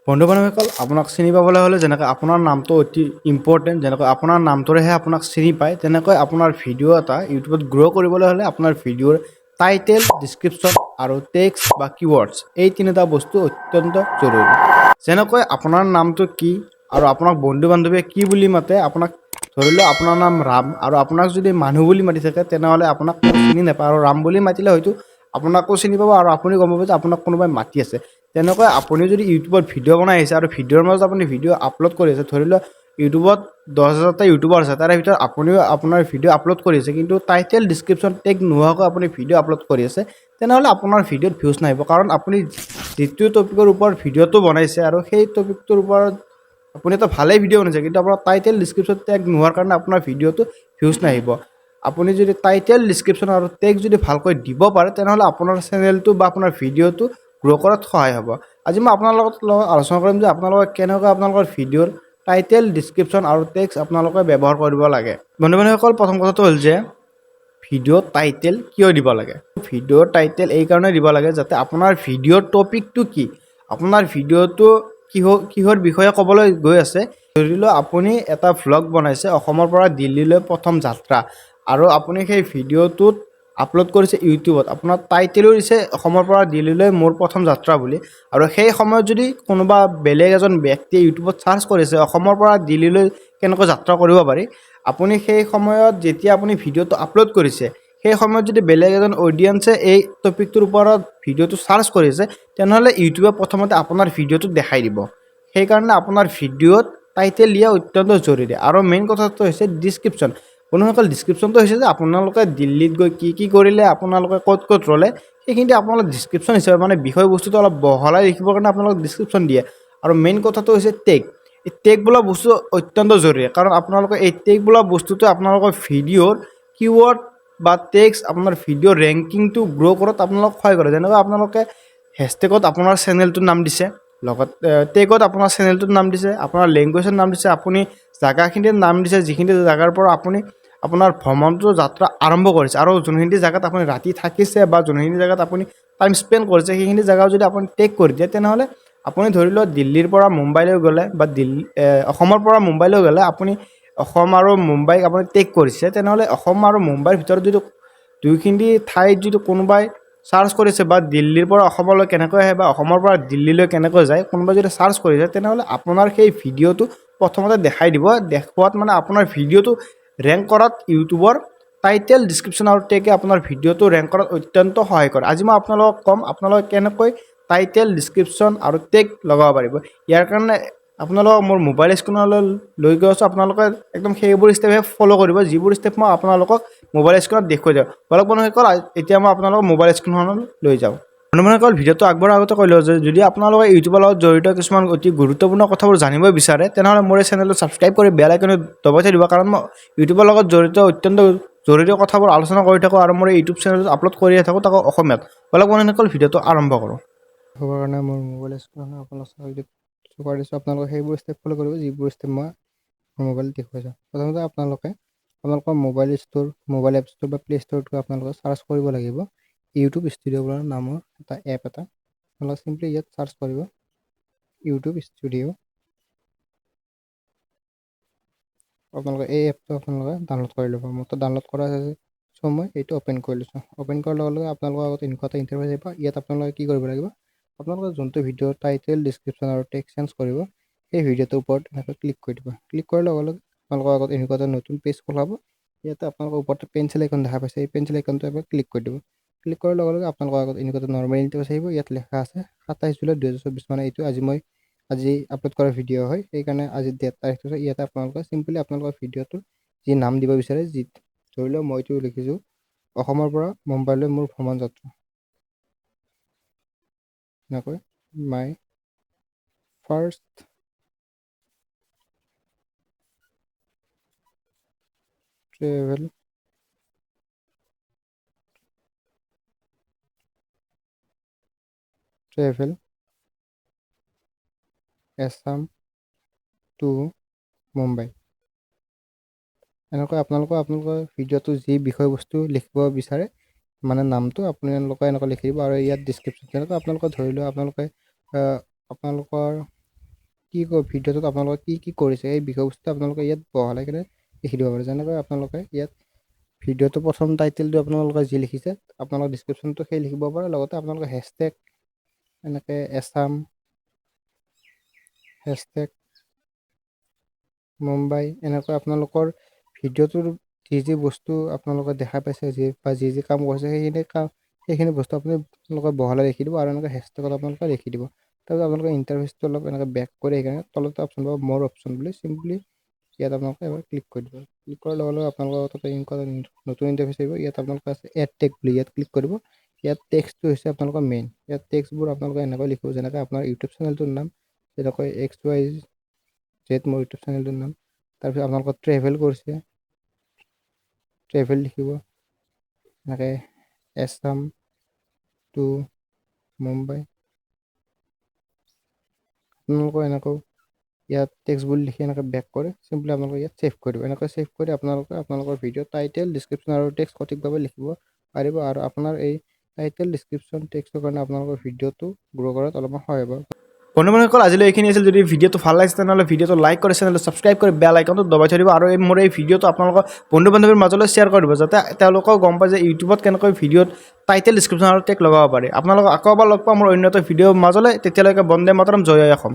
বন্ধু-বান্ধৱীসকল আপোনাক চিনি পাবলৈ হ'লে যেনেকৈ আপোনাৰ নামটো অতি ইম্পৰ্টেণ্ট, যেনেকৈ আপোনাৰ নামটোৰেহে আপোনাক চিনি পায়, তেনেকৈ আপোনাৰ ভিডিঅ' এটা ইউটিউবত গ্ৰ' কৰিবলৈ হ'লে আপোনাৰ ভিডিঅ'ৰ টাইটেল, ডিছক্ৰিপশ্যন আৰু টেক্স বা কিৱৰ্ডছ এই তিনিটা বস্তু অত্যন্ত জৰুৰী। যেনেকৈ আপোনাৰ নামটো কি আৰু আপোনাক বন্ধু-বান্ধৱীয়ে কি বুলি মাতে, আপোনাক ধৰি লওক আপোনাৰ নাম ৰাম আৰু আপোনাক যদি মানুহ বুলি মাতি থাকে তেনেহ'লে আপোনাক চিনি নাপায়, আৰু ৰাম বুলি মাতিলে হয়তো আপোনাকো চিনি পাব আৰু আপুনি গম পাব যে আপোনাক কোনোবাই মাতি আছে। তেনেকৈ আপুনি যদি ইউটিউবত ভিডিঅ' বনাই আহিছে আৰু ভিডিঅ'ৰ মাজত আপুনি ভিডিঅ' আপলোড কৰি আছে, ধৰি লওক ইউটিউবত 10,000টা ইউটিউবাৰ আছে, তাৰে ভিতৰত আপুনিও আপোনাৰ ভিডিঅ' আপলোড কৰি আছে, কিন্তু টাইটেল, ডিছক্ৰিপশ্যন, টেগ নোহোৱাকৈ আপুনি ভিডিঅ' আপলোড কৰি আছে, তেনেহ'লে আপোনাৰ ভিডিঅ'ত ভিউজ নাহিব। কাৰণ আপুনি যিটো টপিকৰ ওপৰত ভিডিঅ'টো বনাইছে আৰু সেই টপিকটোৰ ওপৰত আপুনি এটা ভালেই ভিডিঅ' বনাইছে, কিন্তু আপোনাৰ টাইটেল, ডিছক্ৰিপশ্যন, টেগ নোহোৱাৰ কাৰণে আপোনাৰ ভিডিঅ'টো ভিউজ নাহিব। আপুনি যদি টাইটেল, ডিছক্ৰিপশ্যন আৰু টেগ যদি ভালকৈ দিব পাৰে, তেনেহ'লে আপোনাৰ চেনেলটো বা আপোনাৰ ভিডিঅ'টো গ্ৰ' কৰাত সহায় হ'ব। আজি মই আপোনাৰ লগত আলোচনা কৰিম যে আপোনালোকে কেনেকৈ আপোনালোকৰ ভিডিঅ'ৰ টাইটেল, ডিছক্ৰিপশ্যন আৰু টেক্স আপোনালোকে ব্যৱহাৰ কৰিব লাগে। বন্ধু-বান্ধৱীসকল, প্ৰথম কথাটো হ'ল যে ভিডিঅ'ৰ টাইটেল কিয় দিব লাগে। ভিডিঅ'ৰ টাইটেল এই কাৰণে দিব লাগে যাতে আপোনাৰ ভিডিঅ'ৰ টপিকটো কি, আপোনাৰ ভিডিঅ'টো কিহৰ বিষয়ে ক'বলৈ গৈ আছে। ধৰি লওক আপুনি এটা ভ্লগ বনাইছে অসমৰ পৰা দিল্লীলৈ প্ৰথম যাত্ৰা, আৰু আপুনি সেই ভিডিঅ'টোত আপলোড কৰিছে ইউটিউবত, আপোনাৰ টাইটেলো দিছে অসমৰ পৰা দিল্লীলৈ মোৰ প্ৰথম যাত্ৰা বুলি, আৰু সেই সময়ত যদি কোনোবা বেলেগ এজন ব্যক্তিয়ে ইউটিউবত চাৰ্চ কৰিছে অসমৰ পৰা দিল্লীলৈ কেনেকৈ যাত্ৰা কৰিব পাৰি, আপুনি সেই সময়ত যেতিয়া আপুনি ভিডিঅ'টো আপলোড কৰিছে সেই সময়ত যদি বেলেগ এজন অডিয়েঞ্চে এই টপিকটোৰ ওপৰত ভিডিঅ'টো চাৰ্চ কৰিছে, তেনেহ'লে ইউটিউবে প্ৰথমতে আপোনাৰ ভিডিঅ'টো দেখাই দিব। সেইকাৰণে আপোনাৰ ভিডিঅ'ত টাইটেল দিয়া অত্যন্ত জৰুৰী। আৰু মেইন কথাটো হৈছে ডিছক্ৰিপশ্যন। বন্ধুসকল, ডিছক্ৰিপশ্যনটো হৈছে যে আপোনালোকে দিল্লীত গৈ কি কৰিলে, আপোনালোকে ক'ত ৰ'লে, সেইখিনি আপোনালোকে ডিছক্ৰিপশ্যন হিচাপে মানে বিষয়বস্তুটো অলপ বহলাই লিখিবৰ কাৰণে আপোনালোকে ডিছক্ৰিপশ্যন দিয়ে। আৰু মেইন কথাটো হৈছে টেগ। এই টেগ বোলা বস্তু অত্যন্ত জৰুৰী, কাৰণ আপোনালোকে এই টেগ বোলা বস্তুটোৱে আপোনালোকৰ ভিডিঅ'ৰ কিৱৰ্ড বা টেক্স আপোনাৰ ভিডিঅ'ৰ ৰেংকিংটো গ্ৰ' কৰাত আপোনালোকক সহায় কৰে। যেনেকৈ আপোনালোকে হেছটেগত আপোনাৰ চেনেলটোৰ নাম দিছে, লগত টেগত আপোনাৰ চেনেলটোৰ নাম দিছে, আপোনাৰ লেংগুৱেজৰ নাম দিছে, আপুনি জাগাখিনিৰ নাম দিছে, যিখিনি জাগাৰ পৰা আপুনি আপোনাৰ ভ্ৰমণটোৰ যাত্ৰা আৰম্ভ কৰিছে, আৰু যোনখিনি জেগাত আপুনি ৰাতি থাকিছে বা যোনখিনি জেগাত আপুনি টাইম স্পেণ্ড কৰিছে সেইখিনি জেগাও যদি আপুনি টেগ কৰি দিয়ে, তেনেহ'লে আপুনি ধৰি লওক দিল্লীৰ পৰা মুম্বাইলৈ গ'লে বা অসমৰ পৰা মুম্বাইলৈ গ'লে আপুনি অসম আৰু মুম্বাইক আপুনি টেগ কৰিছে, তেনেহ'লে অসম আৰু মুম্বাইৰ ভিতৰত যদি দুইখিনি ঠাইত যদি কোনোবাই চাৰ্চ কৰিছে বা দিল্লীৰ পৰা অসমলৈ কেনেকৈ আহে বা অসমৰ পৰা দিল্লীলৈ কেনেকৈ যায়, কোনোবাই যদি চাৰ্চ কৰিছে, তেনেহ'লে আপোনাৰ সেই ভিডিঅ'টো প্ৰথমতে দেখাই দিব। দেখুৱাত মানে আপোনাৰ ভিডিঅ'টো ৰেংক কৰাত ইউটিউবৰ টাইটেল, ডিছক্ৰিপশ্যন আৰু টেগে আপোনাৰ ভিডিঅ'টো ৰেংক কৰাত অত্যন্ত সহায় কৰে। আজি মই আপোনালোকক ক'ম আপোনালোকে কেনেকৈ টাইটেল, ডিছক্ৰিপশ্যন আৰু টেগ লগাব পাৰিব। ইয়াৰ কাৰণে আপোনালোকক মোৰ মোবাইল স্ক্ৰীণলৈ লৈ গৈ আছোঁ, আপোনালোকে একদম সেইবোৰ ষ্টেপহে ফ'ল' কৰিব, যিবোৰ ষ্টেপ মই আপোনালোকক মোবাইল স্ক্ৰীণত দেখুৱাই দিওঁ। বলক বন্ধুসকল, এতিয়া মই আপোনালোকক মোবাইল স্ক্ৰীণখনলৈ লৈ যাওঁ। বন্ধুসকল, ভিডিঅ'টো আগবঢ়াৰ আগতে কৈ লওঁ যে যদি আপোনালোকে ইউটিউবৰ লগত জড়িত কিছুমান অতি গুৰুত্বপূৰ্ণ কথাবোৰ জানিব বিচাৰে, তেনেহ'লে মোৰ এই চেনেলটো ছাবস্ক্ৰাইব কৰি বেল আইকনটো দবাই থৈ দিব, কাৰণ মই ইউটিউবৰ লগত জড়িত অত্যন্ত জৰুৰী কথাবোৰ আলোচনা কৰি থাকোঁ আৰু মোৰ এই ইউটিউব চেনেলটো আপলোড কৰিয়ে থাকোঁ, তাকো অসমীয়াত। বলক বন্ধুসকল, ভিডিঅ'টো আৰম্ভ কৰোঁ। হ'বৰ কাৰণে মোৰ মোবাইল স্ক্ৰীণখন আপোনালোক চোৱাৰ দিছোঁ, আপোনালোকে সেইবোৰ ষ্টেপ ফ'ল' কৰিব যিবোৰ ষ্টেপ মই মোৰ মোবাইলত দেখুৱাইছোঁ। প্ৰথমতে আপোনালোকৰ মোবাইল এপ ষ্ট'ৰ বা প্লে' ষ্ট'ৰটো আপোনালোকে চাৰ্চ কৰিব লাগিব ইউটিউব ষ্টুডিঅ' নামৰ এটা এপ এটা। আপোনালোকে চিম্পলি ইয়াত চাৰ্চ কৰিব ইউটিউব ষ্টুডিঅ'। আপোনালোকে এই এপটো আপোনালোকে ডাউনলোড কৰি ল'ব। মোৰতো ডাউনলোড কৰা আছে, চ' মই এইটো অ'পেন কৰি লৈছোঁ। অ'পেন কৰাৰ লগে লগে আপোনালোকৰ আগত এনেকুৱা এটা ইণ্টাৰফেচ আহিব। ইয়াত আপোনালোকে কি কৰিব লাগিব, আপোনালোকে যোনটো ভিডিঅ'ৰ টাইটেল, ডিছক্ৰিপশ্যন আৰু টেক্সট চেঞ্জ কৰিব, সেই ভিডিঅ'টোৰ ওপৰত এনেকৈ ক্লিক কৰি দিব। ক্লিক কৰাৰ লগে লগে আপোনালোকৰ আগত এনেকুৱা এটা নতুন পেজ খোলাব। ইয়াতে আপোনালোকৰ ওপৰতে পেঞ্চিল আইকন দেখা পাইছে, এই পেঞ্চিল আইকনটো এবাৰ ক্লিক কৰি দিব। ক্লিক কৰাৰ লগে লগে আপোনালোকৰ আগত এনেকুৱা এটা নৰ্মেল ইণ্টাৰফেচ আহিব। ইয়াত লেখা আছে 27 জুলাই 2024, মানে এইটো আজি আপলোড কৰা ভিডিঅ' হয়, সেইকাৰণে আজি ডেট তাৰিখটো আছে। ইয়াতে আপোনালোকে চিম্পলি আপোনালোকৰ ভিডিঅ'টোৰ যি নাম দিব বিচাৰে, ধৰি লওক মই এইটো লিখিছোঁ অসমৰ পৰা মুম্বাইলৈ মোৰ ভ্ৰমণ যাত্ৰা, এনেকৈ মাই ফাৰ্ষ্ট ট্ৰেভেল এছাম টু মুম্বাই। এনেকৈ আপোনালোকৰ ভিডিঅ'টো যি বিষয়বস্তু লিখিব বিচাৰে, মানে নামটো আপোনালোকে এনেকৈ লিখি দিব। আৰু ইয়াত ডিছক্ৰিপশ্যন, যেনেকৈ আপোনালোকে ধৰি লোৱা আপোনালোকৰ ভিডিঅ'টোত আপোনালোকে কি কৰিছে এই বিষয়বস্তু আপোনালোকে ইয়াত বহালাই কিনে লিখি দিব পাৰে। যেনেকৈ আপোনালোকে ইয়াত ভিডিঅ'টো প্ৰথম টাইটেলটো আপোনালোকে যি লিখিছে আপোনালোকৰ ডিছক্ৰিপশ্যনটো সেই লিখিব পাৰে। লগতে আপোনালোকে হেছটেগ এনেকৈ এছাম, হেছটেগ মুম্বাই এনেকৈ আপোনালোকৰ ভিডিঅ'টোৰ যি বস্তু আপোনালোকে দেখা পাইছে বা যি কাম কৰিছে সেইখিনি বস্তু আপোনালোকে বহালৈ লিখি দিব আৰু এনেকৈ হেছটেগত আপোনালোকে লিখি দিব। তাৰপিছত আপোনালোকে ইণ্টাৰফেচটো অলপ এনেকৈ বেক কৰি সেইকাৰণে তলতে অপশ্যন পাব মোৰ অপশ্যন বুলি, চিম্পলি ইয়াত আপোনালোকে এবাৰ ক্লিক কৰি দিব। ক্লিক কৰাৰ লগে লগে আপোনালোকৰ তাতে নতুন ইণ্টাৰফেচ আহিব। ইয়াত আপোনালোকে আছে এড টেগ বুলি, ইয়াত ক্লিক কৰিব। ইয়াত টেক্সটো হৈছে আপোনালোকৰ মেইন। ইয়াত টেক্সটবোৰ আপোনালোকে এনেকৈ লিখিব যেনেকৈ আপোনাৰ ইউটিউব চেনেলটোৰ নাম, যেনেকৈ XYZ মোৰ ইউটিউব চেনেলটোৰ নাম। তাৰপিছত আপোনালোকৰ ট্ৰেভেল কৰিছে, ট্ৰেভেল লিখিব এনেকৈ এছাম টু মুম্বাই। আপোনালোকৰ এনেকৈ ইয়াত টেক্সট বুলি লিখি এনেকৈ বেক কৰে চিম্পলি আপোনালোকে ইয়াত ছেভ কৰি দিব। এনেকৈ ছেভ কৰি আপোনালোকে আপোনালোকৰ ভিডিঅ' টাইটেল, ডিছক্ৰিপশ্যন আৰু টেক্সট সঠিকভাৱে লিখিব পাৰিব আৰু আপোনাৰ এই টাইটেল, ডিছক্ৰিপশ্যন, টেক্সটৰ কাৰণে আপোনালোকৰ ভিডিঅ'টো গ্ৰ' কৰাত অলপমান সহায় হ'ব। বন্ধুসকল আজিলৈ এইখিনি আছিল। যদি ভিডিঅ'টো ভাল লাগিছে তেনেহ'লে ভিডিঅ'টো লাইক কৰি চেনেলটো ছাবস্ক্ৰাইব কৰি বেল আইকনটো দবাই থৈ দিব আৰু মোৰ এই ভিডিঅ'টো আপোনালোকৰ বন্ধু বান্ধৱীৰ মাজলৈ শ্বেয়াৰ কৰি দিব, যাতে তেওঁলোকেও গম পায় যে ইউটিউবত কেনেকৈ ভিডিঅ'ত টাইটেল, ডিছক্ৰিপশ্যন আৰু টেগ লগাব পাৰি। আপোনালোকক আকৌ এবাৰ লগ পাম মোৰ অন্য এটা ভিডিঅ'ৰ মাজলৈ। তেতিয়ালৈকে বন্দে মাতৰম, জয় অসম।